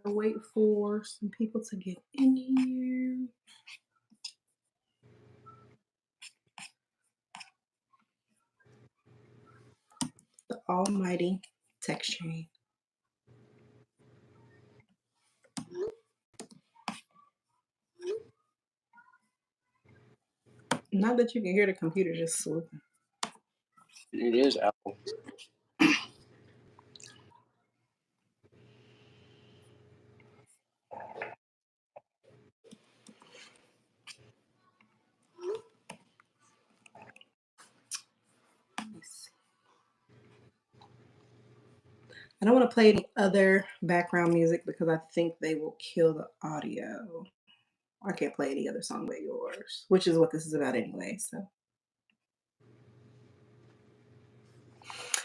wait for some people to get in here. The almighty text chain. Not that you can hear the computer just swooping. It is Apple. I don't want to play any other background music because I think they will kill the audio. I can't play any other song but yours, which is what this is about anyway. So,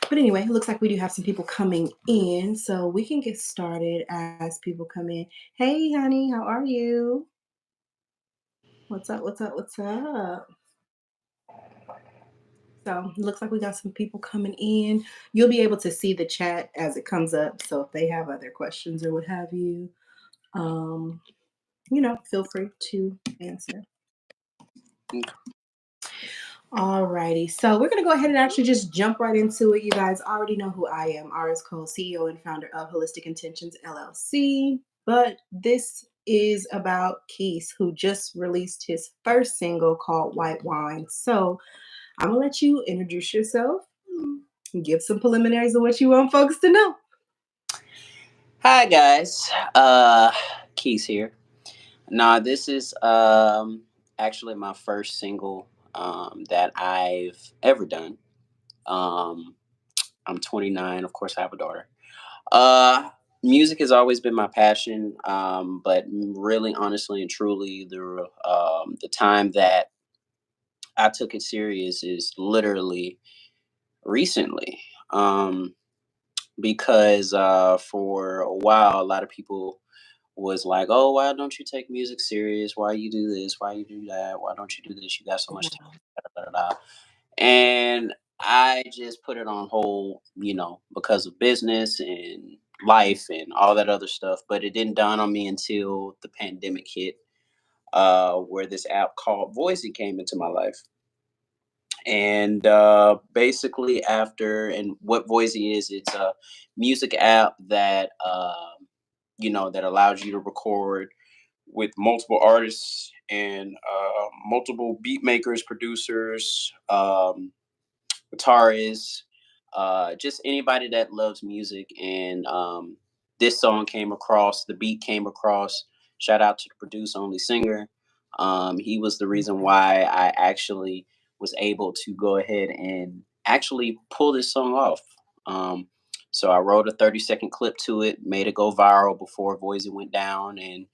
but anyway, it looks like we do have some people coming in, so we can get started as people come in. Hey, honey, how are you? What's up? What's up? What's up? So it looks like we got some people coming in. You'll be able to see the chat as it comes up. So if they have other questions or what have you, um, feel free to answer. Alrighty, so we're gonna go ahead and actually just jump right into it. You guys already know who I am. Aris Cole, CEO and founder of Holistic Intentions LLC. But this is about Quis, who just released his first single called White Wine. So I'm gonna let you introduce yourself, give some preliminaries of what you want folks to know. Hi guys, Keys here. Nah, this is actually my first single that I've ever done. Um, I'm 29. Of course, I have a daughter. Uh, Music has always been my passion, but really, honestly, and truly, the time that I took it serious is literally recently. Because for a while, a lot of people was like, "Oh, why don't you take music serious? Why you do this? Why you do that? Why don't you do this? You got so much talent." Da, da, da, da. And I just put it on hold, because of business and life and all that other stuff. But it didn't dawn on me until the pandemic hit, where this app called Voicy came into my life. And basically, and what Voicy is, it's a music app that that allows you to record with multiple artists and multiple beat makers, producers, guitarists, just anybody that loves music. And this song came across, the beat came across. Shout out to the produce only singer. He was the reason why I actually was able to go ahead and actually pull this song off. So I wrote a 30-second clip to it, made it go viral before Voice went down, and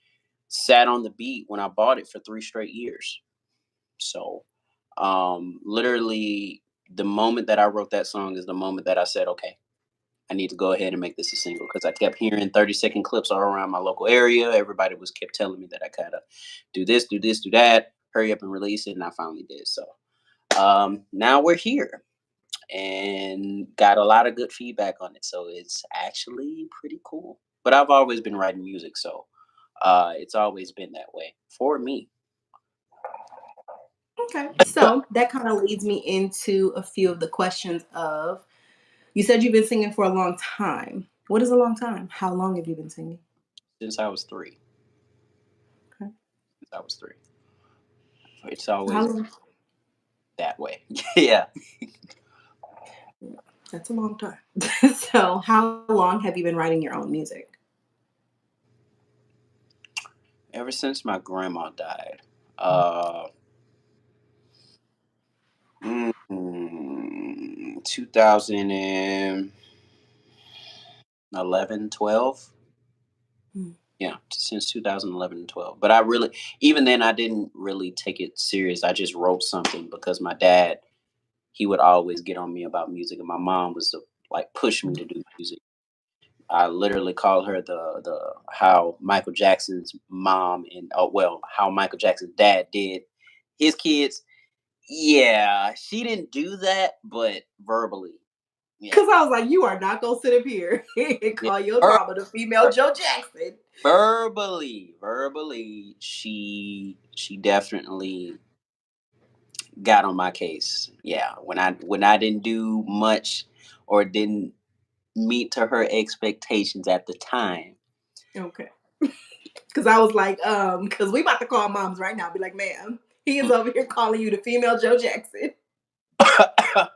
sat on the beat when I bought it for 3 straight years. So literally, the moment that I wrote that song is the moment that I said, okay, I need to go ahead and make this a single, because I kept hearing 30-second clips all around my local area. Everybody was kept telling me that I gotta do this, do this, do that, hurry up and release it, and I finally did. So now we're here and got a lot of good feedback on it. So it's actually pretty cool. But I've always been writing music, so it's always been that way for me. Okay, so that kind of leads me into a few of the questions of, you said you've been singing for a long time. What is a long time? How long have you been singing? Since I was 3. Okay. Since I was 3. It's How always long? that way. Yeah. That's a long time. So, how long have you been writing your own music? Ever since my grandma died. 2011, 12. Mm. Yeah, since 2011 and 12. But I really, even then, I didn't really take it serious. I just wrote something because my dad, he would always get on me about music, and my mom was like push me to do music. I literally call her the how Michael Jackson's mom and how Michael Jackson's dad did his kids. Yeah, she didn't do that, but verbally, Yeah, Cause I was like, you are not gonna sit up here and yeah. call your Ver- mama the female Joe Jackson. verbally, she definitely got on my case. Yeah, when I didn't do much or didn't meet to her expectations at the time. Okay. Cause I was like, cause we about to call moms right now. Be like, ma'am, he is over here calling you the female Joe Jackson.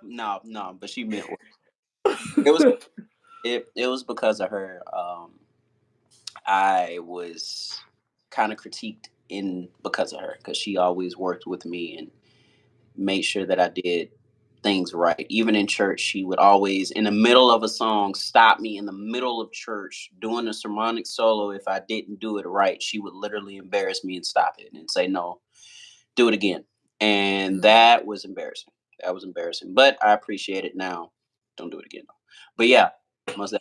No, no, but she meant well. It was it was because of her. I was kind of critiqued in because of her because she always worked with me and made sure that I did things right. Even in church, she would always, in the middle of a song, stop me in the middle of church doing a sermonic solo. If I didn't do it right, she would literally embarrass me and stop it and say, "No, do it again." And that was embarrassing. That was embarrassing. But I appreciate it now. Don't do it again. But yeah, most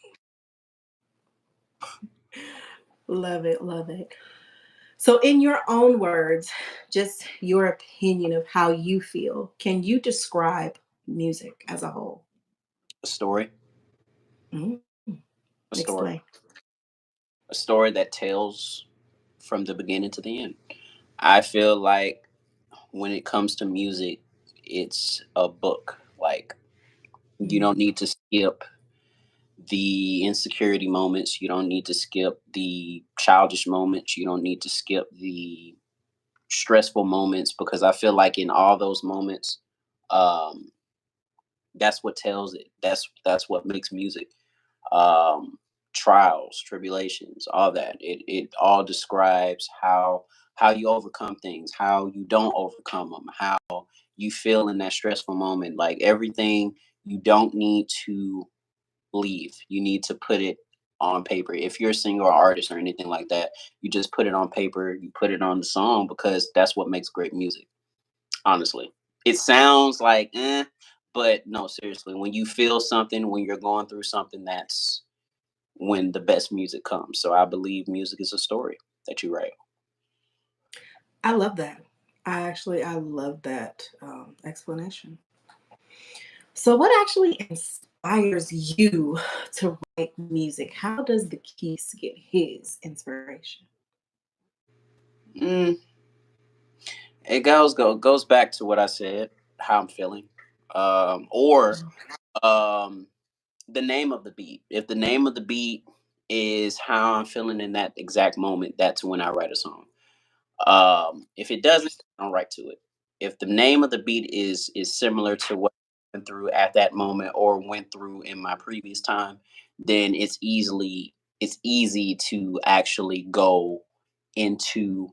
Love it, love it. So, in your own words, just your opinion of how you feel, can you describe music as a whole? a story, Mhm. a story, Explain. a story that tells from the beginning to the end. I feel like when it comes to music, it's a book. Like you Mm. don't need to skip the insecurity moments. You don't need to skip the childish moments. You don't need to skip the stressful moments because I feel like in all those moments, um, that's what tells it. That's what makes music. Um, Trials, tribulations, all that. It all describes how you overcome things, how you don't overcome them, how you feel in that stressful moment. Like everything, you don't need to leave. You need to put it on paper. If you're a singer or artist or anything like that, you just put it on paper, you put it on the song because that's what makes great music, honestly. It sounds like but no, seriously, when you feel something, when you're going through something, that's when the best music comes. So I believe music is a story that you write. I love that. I love that explanation. So, what actually inspires you to write music? How does the Keys get his inspiration? Mm, it goes back to what I said, how I'm feeling, or um, the name of the beat. If the name of the beat is how I'm feeling in that exact moment, that's when I write a song. If it doesn't, I don't write to it. If the name of the beat is similar to what I went through at that moment or went through in my previous time, then it's easy to actually go into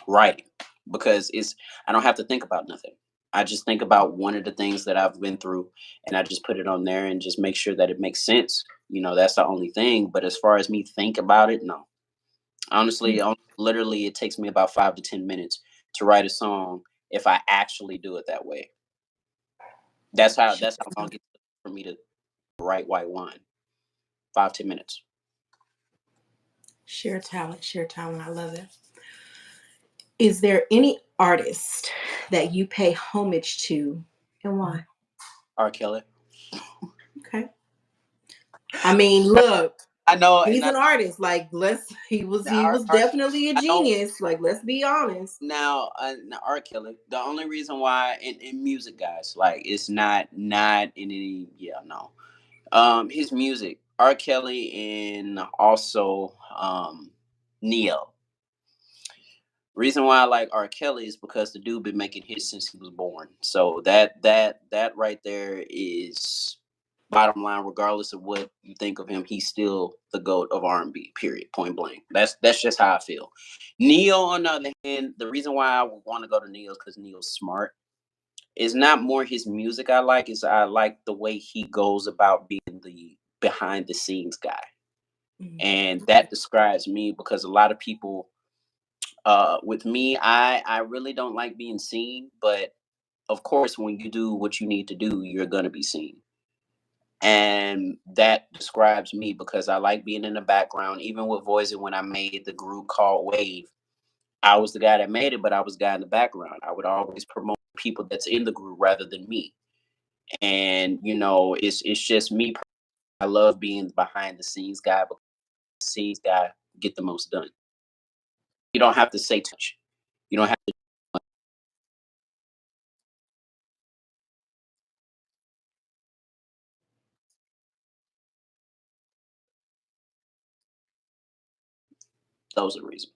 writing because it's I don't have to think about nothing. I just think about one of the things that I've been through and I just put it on there and just make sure that it makes sense. That's the only thing. But as far as me think about it, no. Honestly, literally, it takes me about 5 to 10 minutes to write a song if I actually do it that way. Share, That's how long it took for me to write White Wine. 5 10 minutes. share talent, share talent. I love it. Is there any artist that you pay homage to and why? R. Kelly. Okay. I mean, look, I know, and he's an artist. Like, he R, was R, definitely a I know genius. Like, let's be honest. now R. Kelly. The only reason why in music, guys, like it's not in any no. His music, R. Kelly, and also Neo. Reason why I like R. Kelly is because the dude been making hits since he was born. So that right there is bottom line. Regardless of what you think of him, he's still the goat of R&B. Period. Point blank. That's just how I feel. Neo, on the other hand, the reason why I want to go to Neo is because Neo's smart. It's not more his music I like. Is I like the way he goes about being the behind the scenes guy, Mm, and that describes me because a lot of people with me, I really don't like being seen, but of course, when you do what you need to do, you're gonna be seen, and that describes me because I like being in the background. Even with voicing, when I made the group called Wave, I was the guy that made it, but I was the guy in the background. I would always promote people that's in the group rather than me. And it's just me. I love being behind the scenes guy, but the scenes guy get the most done. You don't have to say too much. You don't have to. Those are the reasons.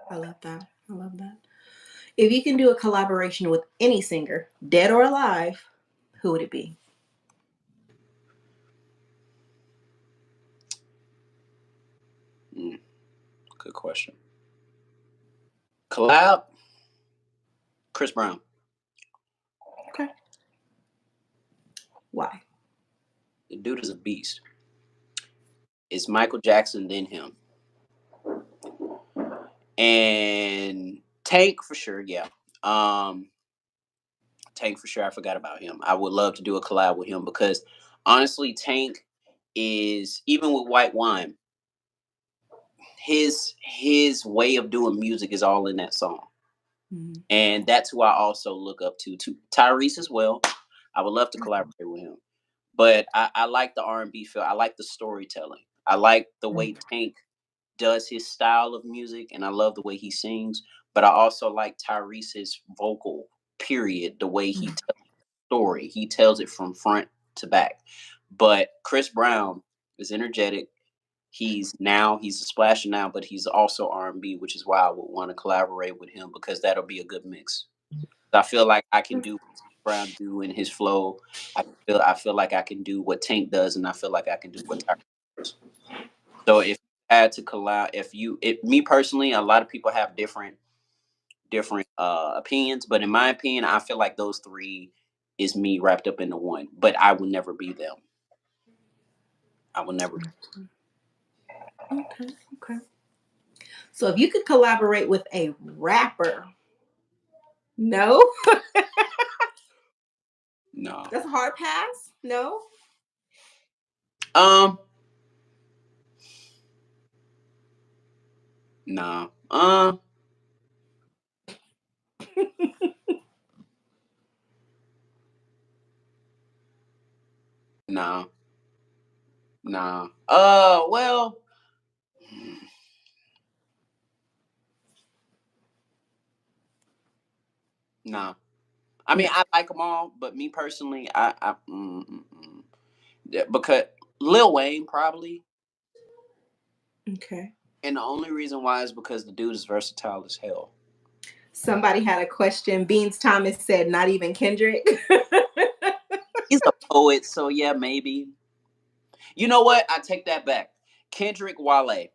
I love that. I love that. If you can do a collaboration with any singer, dead or alive, who would it be? Mm, good question. Collab, Chris Brown. Okay. Why? The dude is a beast. It's Michael Jackson, then him, and Tank for sure. Yeah, um, Tank for sure. I forgot about him. I would love to do a collab with him because honestly, Tank is even with White Wine. His way of doing music is all in that song, Mhm. and that's who I also look up to Tyrese as well. I would love to collaborate with him, but I like the R&B feel. I like the storytelling. I like the way Tank does his style of music, and I love the way he sings. But I also like Tyrese's vocal. Period. The way he Mhm. tells the story, he tells it from front to back. But Chris Brown is energetic. He's a splasher now, but he's also R&B, which is why I would want to collaborate with him because that'll be a good mix. I feel like I can do what Brown do in his flow. I feel like I can do what Tank does, and I feel like I can do what Tyrese does. So if you had to collab, me personally, a lot of people have different opinions, but in my opinion, I feel like those three is me wrapped up into one. But I will never be them. I will never be. Okay. Okay. So if you could collaborate with a rapper, no, No. that's a hard pass. No. Um. No. No. No. Well. No. I mean, No. I like them all, but me personally, yeah, because Lil Wayne probably, Okay. and the only reason why is because the dude is versatile as hell. Somebody had a question. Beans Thomas said, not even Kendrick. He's a poet, so yeah, maybe. You know what? I take that back. Kendrick Wale,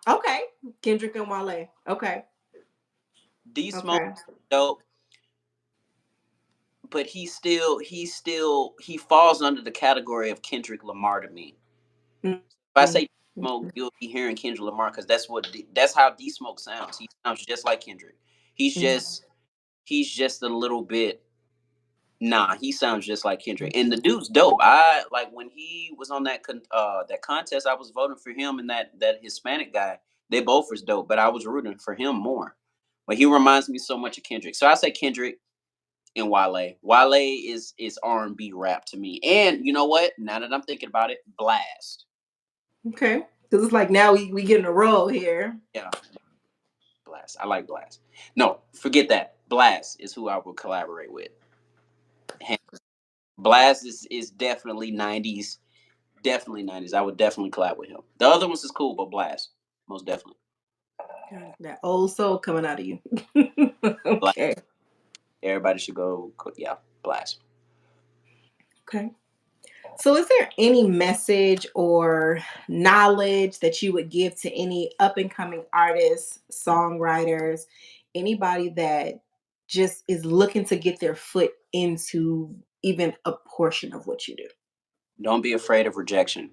Okay. Kendrick and Wale. Okay. D Smoke, Okay. dope, but he falls under the category of Kendrick Lamar to me. If I Mhm. say D Smoke, you'll be hearing Kendrick Lamar because that's how D Smoke sounds. He sounds just like Kendrick. He's Mhm. just he's just a little bit. Nah, he sounds just like Kendrick, and the dude's dope. I like when he was on that contest. I was voting for him and that Hispanic guy. They both was dope, but I was rooting for him more. But he reminds me so much of Kendrick, so I say Kendrick and Wale. Wale is R&B rap to me, and you know what? Now that I'm thinking about it, Blast. Okay. Because it's like now we get in a roll here. Yeah, Blast. I like Blast. No, forget that. Blast is who I would collaborate with. Blast is definitely 90s. Definitely 90s. I would definitely collab with him. The other ones is cool, but Blast. Most definitely. God, that old soul coming out of you. Blast. Okay. Everybody should yeah, Blast. Okay. So, is there any message or knowledge that you would give to any up and coming artists, songwriters, anybody that just is looking to get their foot into even a portion of what you do? Don't be afraid of rejection.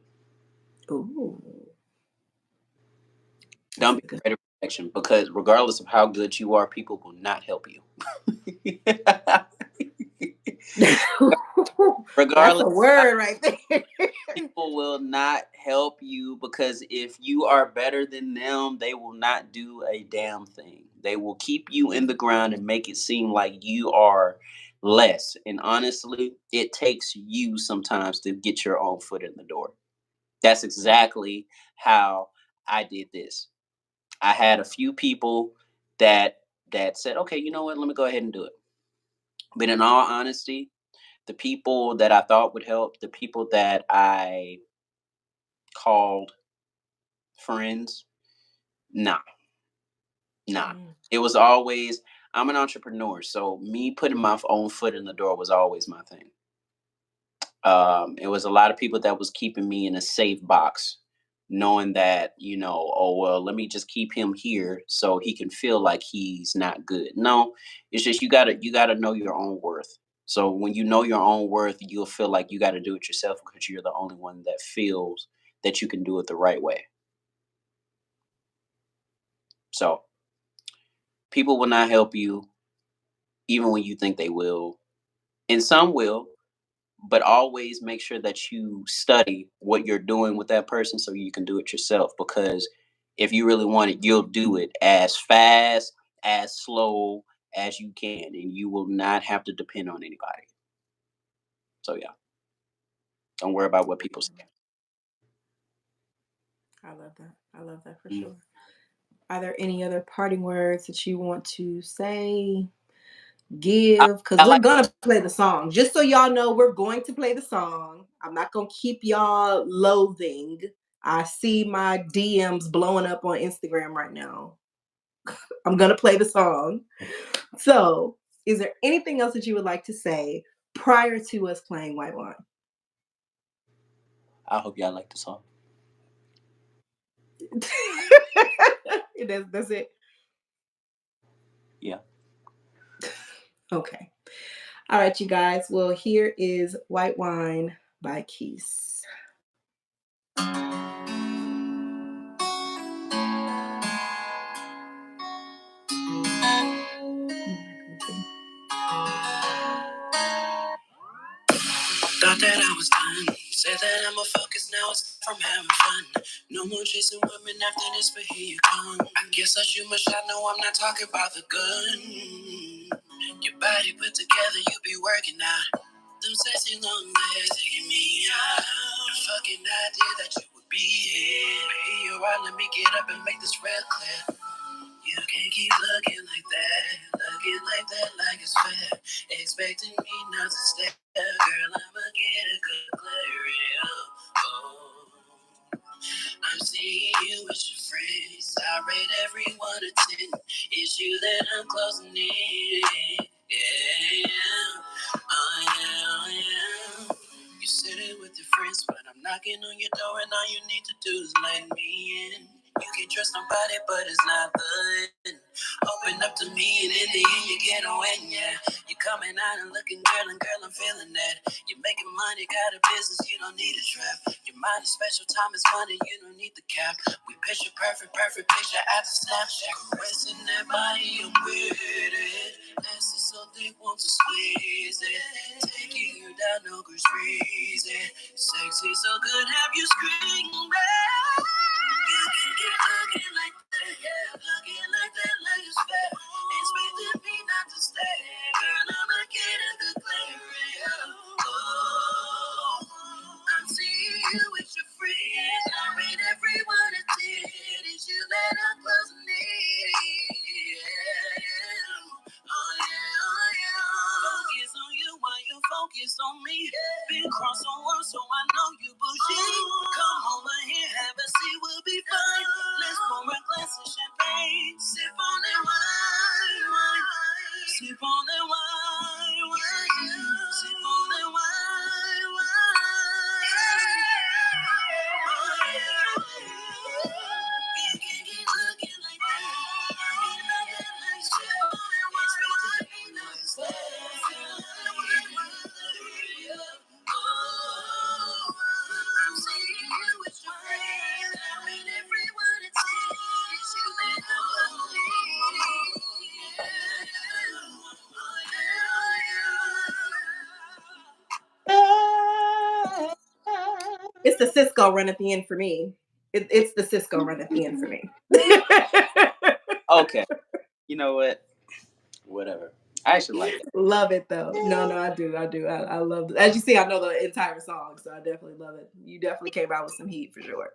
Ooh, that's Don't be a good. afraid of rejection because regardless of how good you are, people will not help you. That's Regardless, a word right there. people will not help you because if you are better than them, they will not do a damn thing. They will keep you in the ground and make it seem like you are less. And honestly, it takes you sometimes to get your own foot in the door. That's exactly how I did this. I had a few people that said, "Okay, you know what? Let me go ahead and do it." But in all honesty, the people that I thought would help, the people that I called friends, nah, nah. Mm, It was always, I'm an entrepreneur, so me putting my own foot in the door was always my thing. It was a lot of people that was keeping me in a safe box, knowing that, oh well, let me just keep him here so he can feel like he's not good. No, it's just you gotta know your own worth. So when you know your own worth, you'll feel like you got to do it yourself because you're the only one that feels that you can do it the right way. So people will not help you even when you think they will, and some will, but always make sure that you study what you're doing with that person so you can do it yourself, because if you really want it, you'll do it as fast, as slow as you can, and you will not have to depend on anybody. So yeah, don't worry about what people say. I love that. I love that for Mm. sure. Are there any other parting words that you want to say, I, give? Because I we're like going to play the song. Just so y'all know, we're going to play the song. I'm not going to keep y'all loathing. I see my DMs blowing up on Instagram right now. I'm going to play the song. So, is there anything else that you would like to say prior to us playing White Wine? I hope y'all like the song. That's it. Yeah. Okay. All right, you guys. Well, here is White Wine by Quis. Thought that I was done. Said that I'ma focus now, it's from having fun. No more chasing women after this, but here you come. I guess I shoot my shot, no, I'm not talking about the gun. Your body put together, you be working out. Them sexy long legs taking me out. The fucking idea that you would be here. But here you are, let me get up and make this real clear. You can't keep looking like that, like it's fair. Expecting me not to stay, girl, I'ma get a good glare. Oh, I'm seeing you with your friends. I rate every 1 to 10. It's you that I'm closing in. Yeah, oh yeah, oh yeah. You sit it with your friends, but I'm knocking on your door, and all you need to do is let me in. You can trust nobody, but it's not the end. Open up to me, and in the end, you get a win, yeah. You coming out and looking girl, and girl, I'm feeling that. You're making money, got a business, you don't need a trap. Your mind is special, time is money, you don't need the cap. We picture perfect, perfect picture after Snapchat. Caressing that body, I'm with it. Ass is so thick, want to squeeze it. Taking you down, no girl's breezy. Sexy, so good, have you screaming? You can get looking like that, yeah. Looking like that, like it's fair. Expecting me not to stay. Girl, I'ma get a good glare. Oh, I'm seeing you with your friends. I read everyone that did. It's you that I'm close to need. Oh yeah, oh yeah. Focus on you while you focus on me. Been cross on words, so I know you bougie. Come over here, have a seat, we'll be fine. Let's pour a glass of champagne. Sip on that wine. Sip on that wine. Sip on that wine. It's the Cisco run at the end for me. It's the Cisco run at the end for me. Okay, you know what? Whatever. I actually like that. Love it though. No, no, I do. I do. I love it. As you see, I know the entire song, so I definitely love it. You definitely came out with some heat for sure.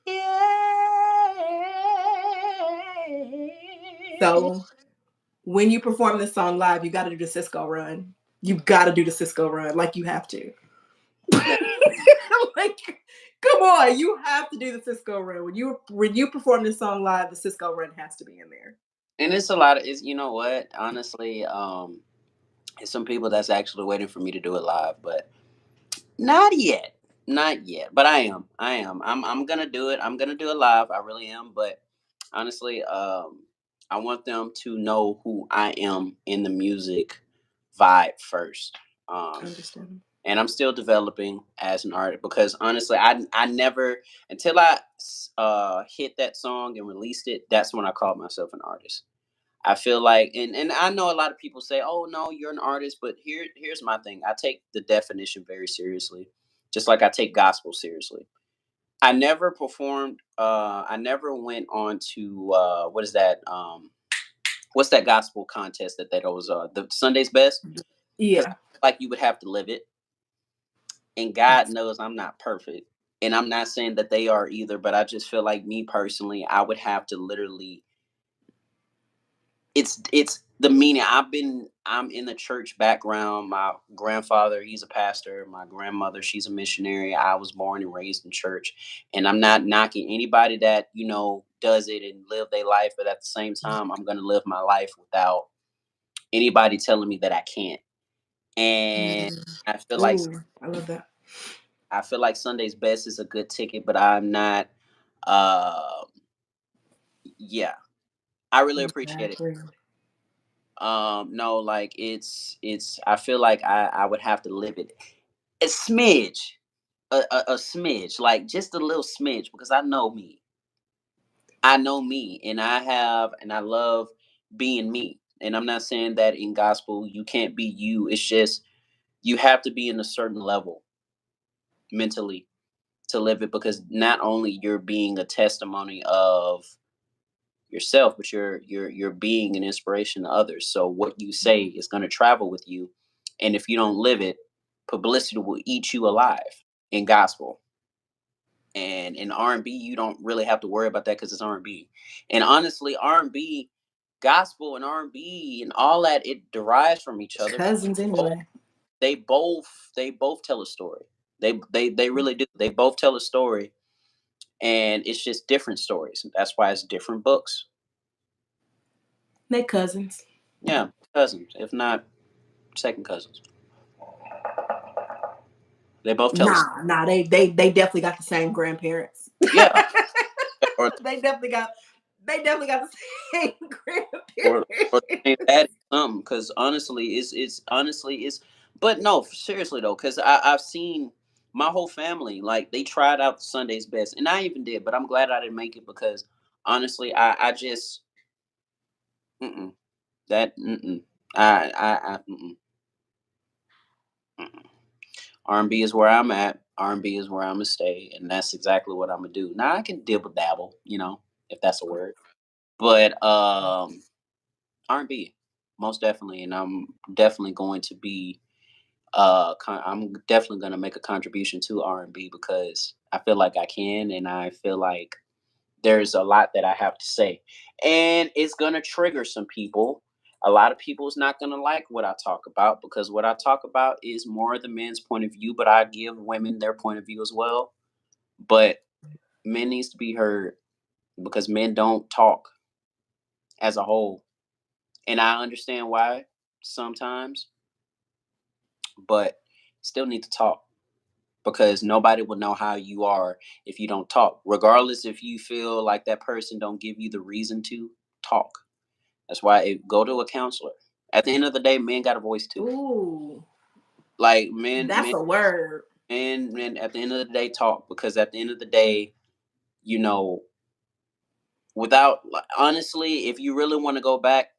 Yeah. So when you perform this song live, you got to do the Cisco run. You got to do the Cisco run, like you have to. Yeah. Like, come on, you have to do the Cisco run when you perform this song live. The Cisco run has to be in there. And it's a lot of it's you know what? Honestly, it's some people that's actually waiting for me to do it live, but not yet. Not yet. But I am. I am. I'm gonna do it. I'm gonna do it live. I really am. But honestly, I want them to know who I am in the music vibe first. Understand? And I'm still developing as an artist because honestly, I never until I hit that song and released it. That's when I called myself an artist. I feel like, and I know a lot of people say, "Oh no, you're an artist," but here's my thing. I take the definition very seriously, just like I take gospel seriously. I never performed. I never went on to what is that? What's that gospel contest that always the Sunday's Best? Because Yeah. like you would have to live it, and God knows I'm not perfect, and I'm not saying that they are either. But I just feel like me personally, I would have to literally it's the meaning. I'm in the church background. My grandfather, he's a pastor. My grandmother, she's a missionary. I was born and raised in church. And I'm not knocking anybody that, does it and live their life, but at the same time, I'm gonna live my life without anybody telling me that I can't. And I feel like Ooh, I love that. Sunday's Best is a good ticket, but I'm not uh yeah. I really appreciate it. Exactly. No, like it's I feel like I would have to live it. A smidge. A smidge, like just a little smidge, because I know me. I know me, and I love being me. And I'm not saying that in gospel you can't be you. It's just you have to be in a certain level mentally to live it, because not only you're being a testimony of yourself, but you're being an inspiration to others. So what you say is going to travel with you, and if you don't live it, publicity will eat you alive in gospel. And in R&B, you don't really have to worry about that because it's R&B. And honestly, R&B, gospel and R&B and all that, it derives from each other. Cousins Both, anyway. they both tell a story. They really do. They both tell a story, and it's just different stories. That's why it's different books. They cousins. Yeah, cousins, if not second cousins. They both tell us. Nah. They definitely got the same grandparents. Yeah, or they definitely got they definitely got the same or grandparents. that is something, because honestly, it's honestly it's. But no, seriously though, because I've seen my whole family, like they tried out Sunday's Best, and I even did, but I'm glad I didn't make it because honestly, I just mm-mm, that mm-mm, I mm-mm, mm-mm. R&B is where I'm at. R&B is where I'm gonna stay, and that's exactly what I'm gonna do. Now I can dibble dabble, if that's a word, but R&B, most definitely, and I'm definitely going to be I'm definitely going to make a contribution to R&B because I feel like I can, and I feel like there's a lot that I have to say, and it's going to trigger some people. A lot of people is not going to like what I talk about, because what I talk about is more the men's point of view, but I give women their point of view as well. But men needs to be heard because men don't talk as a whole, and I understand why sometimes, but still need to talk, because nobody will know how you are if you don't talk, regardless if you feel like that person don't give you the reason to talk. That's why go to a counselor. At the end of the day, men got a voice too. Ooh, Like men that's a word. men at the end of the day talk, because at the end of the day, you know without honestly, if you really want to go back,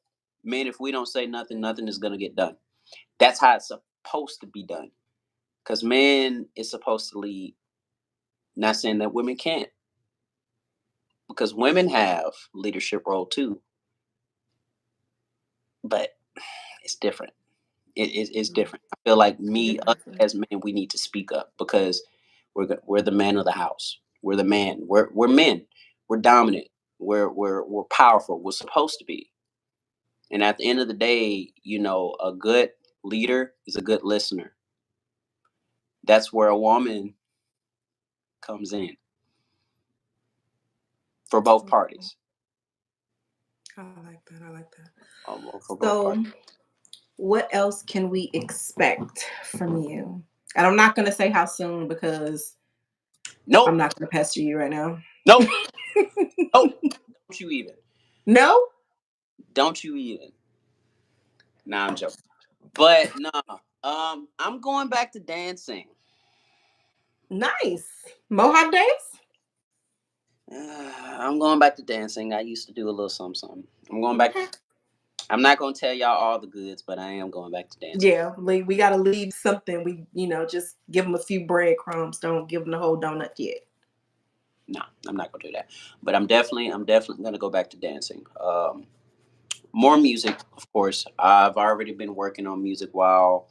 men, if we don't say nothing, nothing is going to get done. That's how it's supposed to be done, because men is supposed to lead. Not saying that women can't, because women have leadership role too, but it's different. It's different. I feel like us Different. as men, we need to speak up because we're the man of the house. We're the man. We're men. We're dominant. We're powerful. We're supposed to be. And at the end of the day, a good leader is a good listener. That's where a woman comes in for both parties. I like that. I like that. For both So, parties. what else can we expect from you? And I'm not going to say how soon because I'm Nope. not going to pester you right now. Nope. Nope. Don't you even. No? Don't you even. Nah, I'm joking. But no, I'm going back to dancing. Nice. Mohawk days? I'm going back to dancing. I used to do a little something, something. I'm going back. Okay. I'm not going to tell y'all all the goods, but I am going back to dancing. Yeah, we got to leave something. Just give them a few breadcrumbs. Don't give them the whole donut yet. No, I'm not going to do that. But I'm definitely going to go back to dancing. More music, of course. I've already been working on music while.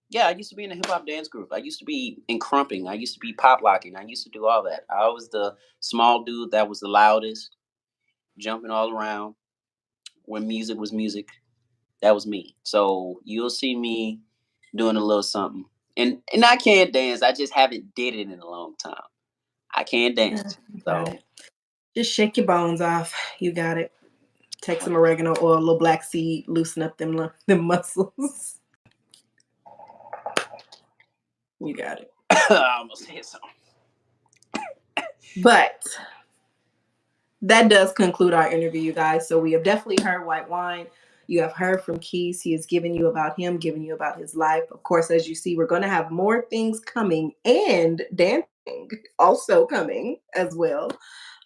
Yeah, I used to be in a hip hop dance group. I used to be in crumping. I used to be pop locking. I used to do all that. I was the small dude that was the loudest, jumping all around when music was music. That was me. So you'll see me doing a little something. And I can't dance. I just haven't did it in a long time. I can't Yeah, dance. you got So it. Just shake your bones off. You got it. Take some 100%. oregano oil, a little black seed, loosen up them muscles. You got it. I almost hit something. But that does conclude our interview, you guys. So we have definitely heard White Wine. You have heard from Quis. He has given you about him, given you about his life. Of course, as you see, we're going to have more things coming and dancing also coming as well.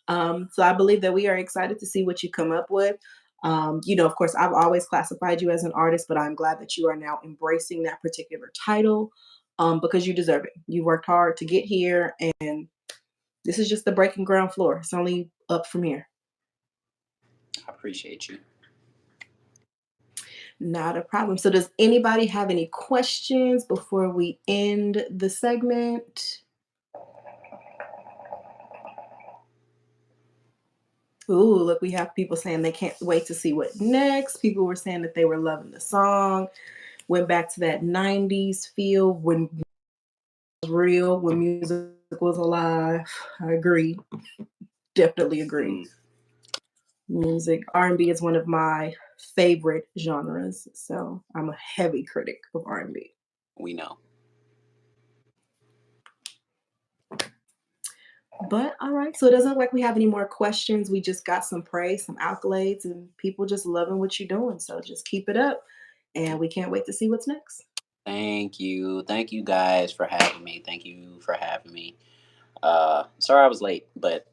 So I believe that we are excited to see what you come up with. Of course, I've always classified you as an artist, but I'm glad that you are now embracing that particular title because you deserve it. You worked hard to get here, and this is just the breaking ground floor. It's only up from here. I appreciate you. Not a problem. So, does anybody have any questions before we end the segment? Ooh, look, we have people saying they can't wait to see what next. People were saying that they were loving the song. Went back to that 90s feel when it was real, when music was alive. I agree. Definitely agree. Mm, Music, R&B is one of my favorite genres. So, I'm a heavy critic of R&B. we know. But all right, so it doesn't look like we have any more questions. We just got some praise, some accolades, and people just loving what you're doing. So just keep it up, and we can't wait to see what's next. Thank you. Thank you guys for having me. Thank you for having me. Sorry I was late, but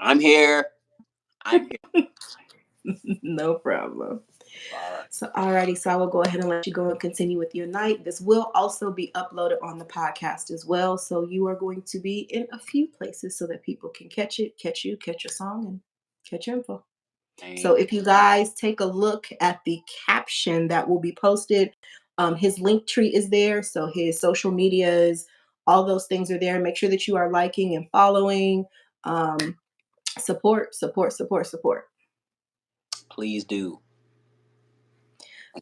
I'm here. I'm here. No problem. All right. So, alrighty, so I will go ahead and let you go and continue with your night. This will also be uploaded on the podcast as well. So, you are going to be in a few places so that people can catch it, catch you, catch your song, and catch your info. So Thank if you guys take a look at the caption that will be posted, his link tree is there. So his social medias, all those things are there. Make sure that you are liking and following. Um, support, support, support, support. Please do.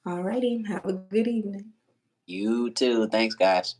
All righty. Have a good evening. You too. Thanks, guys.